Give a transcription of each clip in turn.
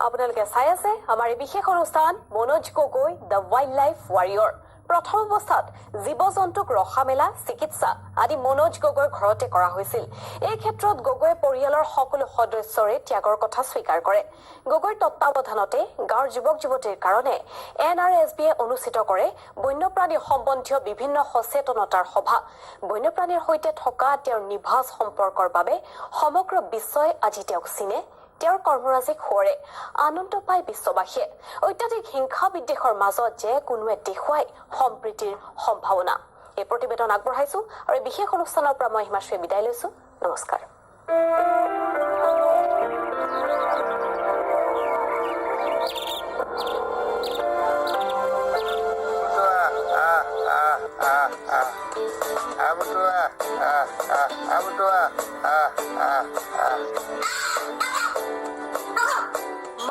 আপোনালোকে চাই আছে আমাৰ এই বিশেষ অনুষ্ঠান Manoj Gogoi the wild life warrior. প্ৰথম অৱস্থাত জীৱ-জন্তুক ৰখা মেলা চিকিৎসা আদি মনোজ গগৈৰ ঘৰতে কৰা হৈছিল। এই ক্ষেত্ৰত গগৈয়ে পৰিয়ালৰ সকলো সদস্যৰে ত্যাগৰ কথা স্বীকাৰ কৰে। গগৈৰ তত্বাৱধানতে গাঁৱৰ যুৱক যুৱতীৰ কাৰণে NRSBয়ে অনুষ্ঠিত কৰে বন্যপ্ৰাণী সম্বন্ধীয় বিভিন্ন সচেতনতাৰ সভা। বন্যপ্ৰাণীৰ সৈতে থকা তেওঁৰ নিভাঁজ সম্পৰ্কৰ বাবে সমগ্ৰ বিশ্বই আজি তেওঁক চিনে। তেওঁৰ কৰ্মৰাজিক সোঁৱৰে আনন্দ পায় বিশ্ববাসীয়ে। অত্যাধিক হিংসা বিদ্বেষৰ মাজত যে কোনোৱে দেখুৱাই সম্প্ৰীতিৰ সম্ভাৱনা। এই প্ৰতিবেদন আগবঢ়াইছো আৰু এই বিশেষ অনুষ্ঠানৰ পৰা মই হিমাশ্ৰীয়ে বিদায় লৈছো। নমস্কাৰ।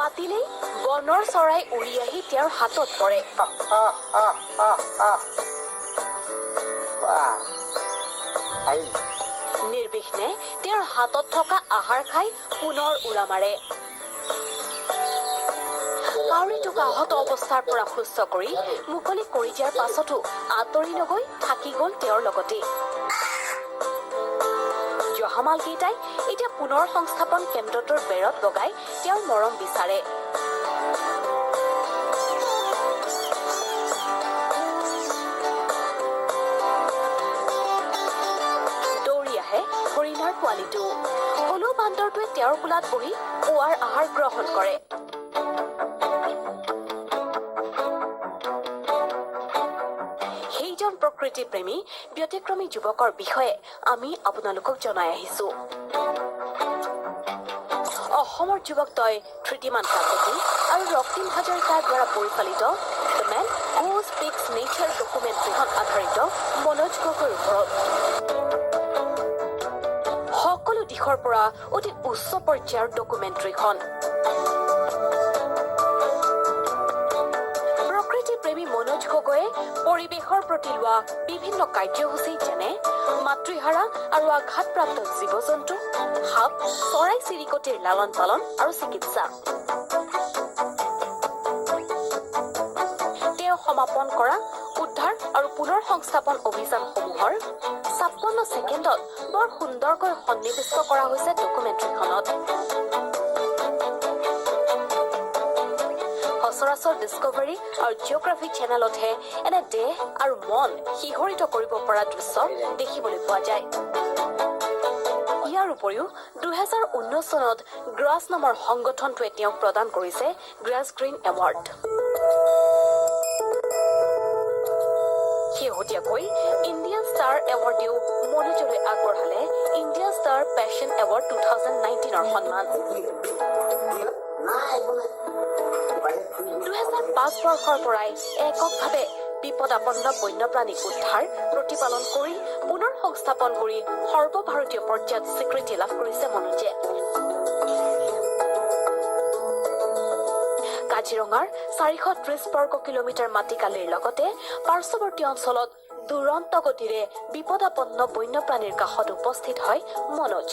মাতিলেই বনৰ চৰাই উৰি আহি তেওঁৰ হাতত পৰে। নিৰ্বিঘ্নে তেওঁৰ হাতত থকা আহাৰ খাই পুনৰ উৰা মাৰে। কাউৰীটোক আহত অৱস্থাৰ পৰা সুস্থ কৰি মুকলি কৰি দিয়াৰ পাছতো আঁতৰি নগৈ থাকি গ'ল তেওঁৰ লগতে। জহামালকেইটাই এতিয়া পুনৰ সংস্থাপন কেন্দ্ৰটোৰ বেৰত বগাই তেওঁৰ মৰম বিচাৰে। দৌৰি আহে হৰিণাৰ পোৱালিটো। হলু বান্দৰটোৱে তেওঁৰ কোলাত বহি পুৱাৰ আহাৰ গ্ৰহণ কৰে। সেইজন প্ৰকৃতি প্ৰেমী ব্যতিক্ৰমী যুৱকৰ বিষয়ে আমি আপোনালোকক জনাই আহিছো। অসমৰ যুৱকদ্বয় ধৃতিমান কাকতি আৰু ৰক্তিম হাজৰিকাৰ দ্বাৰা পৰিচালিত দ্য মেন হু স্পীক্স নেচাৰ ডকুমেণ্ট্ৰীখন আধাৰিত মনোজ গগৈৰ ওপৰত সকলো দিশৰ পৰা অতি উচ্চ পৰ্যায়ৰ ডকুমেণ্ট্ৰীখন। প্ৰেমী মনোজ গগৈয়ে পৰিৱেশৰ প্ৰতি লোৱা বিভিন্ন কাৰ্যসূচী যেনে মাতৃহাৰা আৰু আঘাতপ্ৰাপ্ত জীৱ-জন্তু, সাপ, চৰাই চিৰিকটিৰ লালন পালন আৰু চিকিৎসা। তেওঁ সমাপন কৰা উদ্ধাৰ আৰু পুনৰ সংস্থাপন অভিযানসমূহৰ ৫৬ ছেকেণ্ডত বৰ সুন্দৰকৈ সন্নিৱিষ্ট কৰা হৈছে ডকুমেণ্ট্ৰীখনত। সচৰাচৰ ডিস্কভাৰী আৰু জিঅ'গ্ৰাফী চেনেলতহে এনে দেহ আৰু মন শিহৰিত কৰিব পৰা দৃশ্য দেখিবলৈ পোৱা যায়। ইয়াৰ উপৰিও ২০১৯ চনত গ্ৰাছ নামৰ সংগঠনটোৱে তেওঁক প্ৰদান কৰিছে গ্ৰাছ গ্ৰীণ এৱাৰ্ড। শেহতীয়াকৈ ইণ্ডিয়ান ষ্টাৰ এৱাৰ্ডেও মনোজলৈ আগবঢ়ালে ইণ্ডিয়ান ষ্টাৰ পেশ্যন এৱাৰ্ড 2019ৰ সন্মান। ২০০৫ বৰ্ষৰ পৰাই এককভাৱে বিপদাপন্ন বন্যপ্ৰাণীক উদ্ধাৰ, প্ৰতিপালন কৰি পুনৰ সংস্থাপন কৰি সৰ্বভাৰতীয় পৰ্যায়ত স্বীকৃতি লাভ কৰিছে মনোজে। কাজিৰঙাৰ ৪৩০ বৰ্গ কিলোমিটাৰ মাটিকালিৰ লগতে পাৰ্শ্বৱৰ্তী অঞ্চলত দুৰন্ত গতিৰে বিপদাপন্ন বন্যপ্ৰাণীৰ কাষত উপস্থিত হয় মনোজ।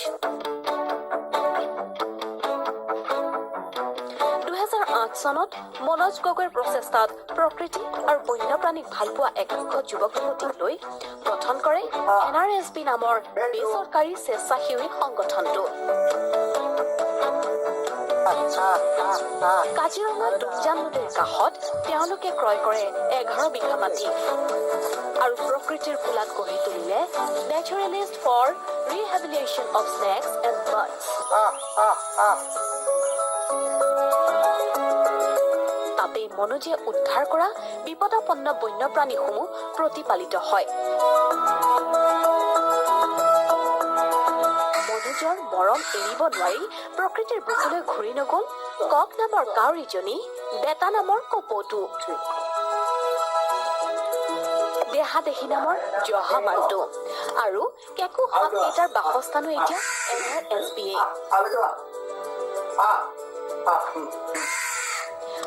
২০০৮ চনত মনোজ গগৈৰ প্ৰচেষ্টাত প্ৰকৃতি আৰু বন্যপ্ৰাণীক ভালপোৱা একাংশ যুৱক যুৱতীক লৈ গঠন কৰে NRSB নামৰ বেচৰকাৰী স্বেচ্ছাসেৱী সংগঠনটো। কাজিৰঙা দুমজান নদীৰ কাষত তেওঁলোকে ক্ৰয় কৰে ১১ বিঘা মাটি আৰু প্ৰকৃতিৰ কোলাত গঢ়ি তুলিলে naturalist for rehabilitation of snakes and birds. তাতেই মনোজে উদ্ধাৰ কৰা বিপদাপন্ন বন্যপ্ৰাণীসমূহ প্ৰতিপালিত হয়। মনোজৰ মৰম এৰিব নোৱাৰি প্ৰকৃতিৰ বুকুলৈ ঘূৰি নগল কক নামৰ কাউৰীজনী, বেটা নামৰ কপৌটো, দেহাদেহী নামৰ জহামালটো আৰু কেঁকু সাপকেইটাৰ বাসস্থানো এতিয়া NRSBয়ে।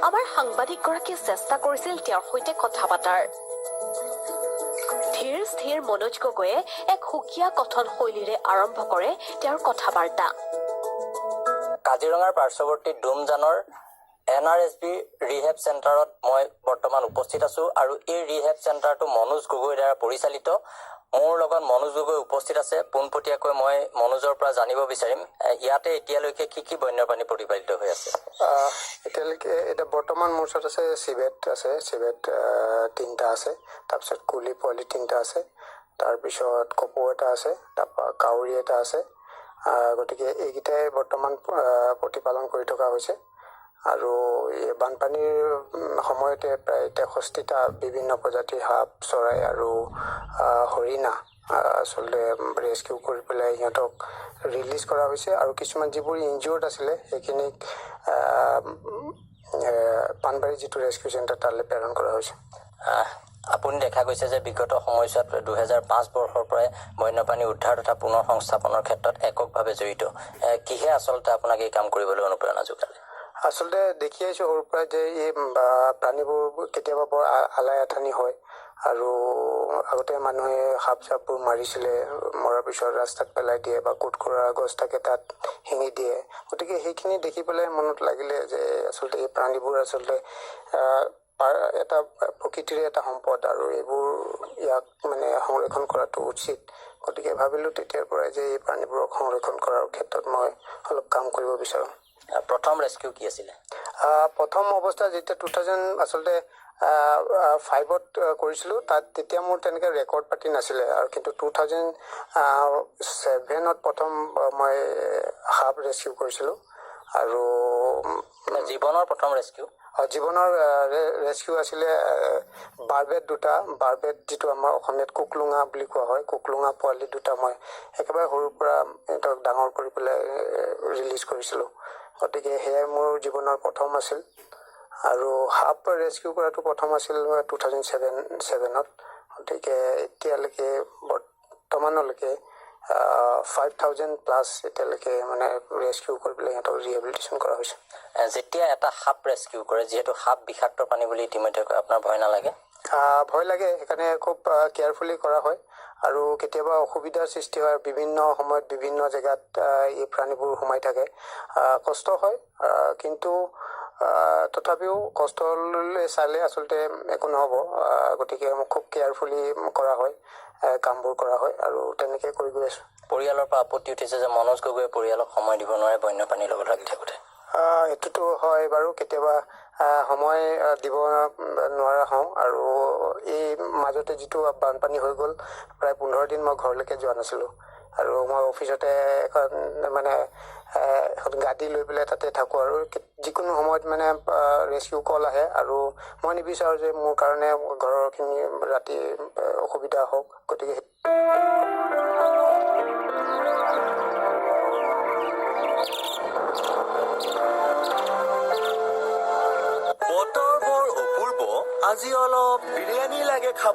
আমাৰ সাংবাদিকগৰাকীয়ে চেষ্টা কৰিছিল তেওঁৰ সৈতে কথা পতাৰ। ধীৰ স্থিৰ মনোজ গগৈয়ে এক সুকীয়া কথন শৈলীৰে আৰম্ভ কৰে তেওঁৰ কথা বাৰ্তা। কাজিৰঙাৰ পাৰ্শ্বৱৰ্তী ডুমজানৰ NRSB ৰিহেব চেণ্টাৰত মই বৰ্তমান উপস্থিত আছো আৰু এই ৰিহেব চেণ্টাৰটো মনোজ গগৈৰ দ্বাৰা পৰিচালিত। মোৰ লগত মনোজ গগৈ উপস্থিত আছে। পোনপটীয়াকৈ মই মনোজৰ পৰা জানিব বিচাৰিম ইয়াতে এতিয়ালৈকে কি বন্যপ্ৰাণী প্ৰতিপালিত হৈ আছে। এতিয়ালৈকে এটা বৰ্তমান মোৰ ওচৰত আছে চিভেট 3টা আছে, তাৰপিছত কুলি পোৱালি 3টা আছে, তাৰপিছত কপৌ এটা আছে, তাৰপৰা কাউৰী এটা আছে। গতিকে এইকেইটাই বৰ্তমান প্ৰতিপালন কৰি থকা হৈছে। আৰু এই বানপানীৰ সময়তে প্ৰায় 63টা বিভিন্ন প্ৰজাতিৰ সাপ, চৰাই আৰু হৰিণা আচলতে ৰেস্কিউ কৰি পেলাই সিহঁতক ৰিলিজ কৰা হৈছে। আৰু কিছুমান যিবোৰ ইনজিয়ৰ্ড আছিলে সেইখিনিক পানবাৰী যিটো ৰেস্কিউ চেণ্টাৰ তালৈ প্ৰেৰণ কৰা হৈছে। আপুনি দেখা গৈছে যে বিগত সময়ছোৱাত 2005 বৰ্ষৰ পৰাই বন্যপ্ৰাণী উদ্ধাৰ তথা পুনৰ সংস্থাপনৰ ক্ষেত্ৰত এককভাৱে জড়িত। কিহে আচলতে আপোনাক এই কাম কৰিবলৈ অনুপ্ৰেৰণা যোগালে? আচলতে দেখি আহিছোঁ সৰুৰ পৰা যে এই প্ৰাণীবোৰ কেতিয়াবা বৰ আলাই আথানি হয় আৰু আগতে মানুহে সাপ চাপবোৰ মাৰিছিলে, মৰাৰ পিছত ৰাস্তাত পেলাই দিয়ে বা কুটকুৰা গছ থাকে তাত শিঙি দিয়ে। গতিকে সেইখিনি দেখি পেলাই মনত লাগিলে যে আচলতে এই প্ৰাণীবোৰ আচলতে এটা প্ৰকৃতিৰে এটা সম্পদ আৰু এইবোৰ ইয়াক মানে সংৰক্ষণ কৰাটো উচিত। গতিকে ভাবিলোঁ তেতিয়াৰ পৰাই যে এই প্ৰাণীবোৰক সংৰক্ষণ কৰাৰ ক্ষেত্ৰত মই অলপ কাম কৰিব বিচাৰোঁ। প্ৰথম ৰেস্কিউ কি আছিলে? প্ৰথম অৱস্থা যেতিয়া 2005ত কৰিছিলোঁ তাত তেতিয়া মোৰ তেনেকৈ ৰেকৰ্ড পাতি নাছিলে আৰু কিন্তু 2007ত প্ৰথম মই সাপ ৰেস্কিউ কৰিছিলোঁ। আৰু জীৱনৰ প্ৰথম ৰেস্কিউ? জীৱনৰ ৰেস্কিউ আছিলে বাৰবেট 2টা, বাৰবেট যিটো আমাৰ অসমীয়াত কুকলুঙা বুলি কোৱা হয়, কুকলুঙা পোৱালি 2টা মই একেবাৰে সৰুৰ পৰা সিহঁতক ডাঙৰ কৰি পেলাই ৰিলিজ কৰিছিলোঁ। গতিকে সেয়াই মোৰ জীৱনৰ প্ৰথম আছিল। আৰু সাপ ৰেস্কিউ কৰাটো প্ৰথম আছিল 2007ত। গতিকে এতিয়ালৈকে বৰ্তমানলৈকে 5000+ এতিয়ালৈকে মানে ৰেস্কিউ কৰি পেলাই সিহঁতক ৰিহেবিলিটেশ্যন কৰা হৈছে। যেতিয়া এটা সাপ ৰেস্কিউ কৰে, যিহেতু সাপ বিষাক্ত প্ৰাণী বুলি ইতিমধ্যে আপোনাৰ ভয় নালাগে? ভয় লাগে, সেইকাৰণে খুব কেয়াৰফুলি কৰা হয়। আৰু কেতিয়াবা অসুবিধাৰ সৃষ্টি হয়, বিভিন্ন সময়ত বিভিন্ন জেগাত এই প্ৰাণীবোৰ সোমাই থাকে, কষ্ট হয়। কিন্তু তথাপিও কষ্টলৈ চালে আচলতে একো নহ'ব। গতিকে খুব কেয়াৰফুলি কৰা হয়, কামবোৰ কৰা হয় আৰু তেনেকৈ কৰি গৈ আছোঁ। পৰিয়ালৰ পৰা আপত্তি উঠিছে যে মনোজ গগৈয়ে পৰিয়ালক সময় দিব নোৱাৰে বন্যপ্ৰাণীৰ লগত লাগি থাকোঁতে। এইটোতো হয় বাৰু, কেতিয়াবা সময় দিব নোৱাৰা হওঁ। আৰু এই মাজতে যিটো বানপানী হৈ গ'ল, প্ৰায় 15 দিন মই ঘৰলৈকে যোৱা নাছিলোঁ। আৰু মই অফিচতে এখন এখন গাড়ী লৈ পেলাই তাতে থাকোঁ আৰু যিকোনো সময়ত মানে ৰেস্কিউ কল আহে আৰু মই নিবিচাৰোঁ যে মোৰ কাৰণে ঘৰৰখিনি ৰাতি অসুবিধা হওক। গতিকে বতৰ বৰ অপূৰ্ব, আজি অলপ বিৰিয়ানী লাগে খাব।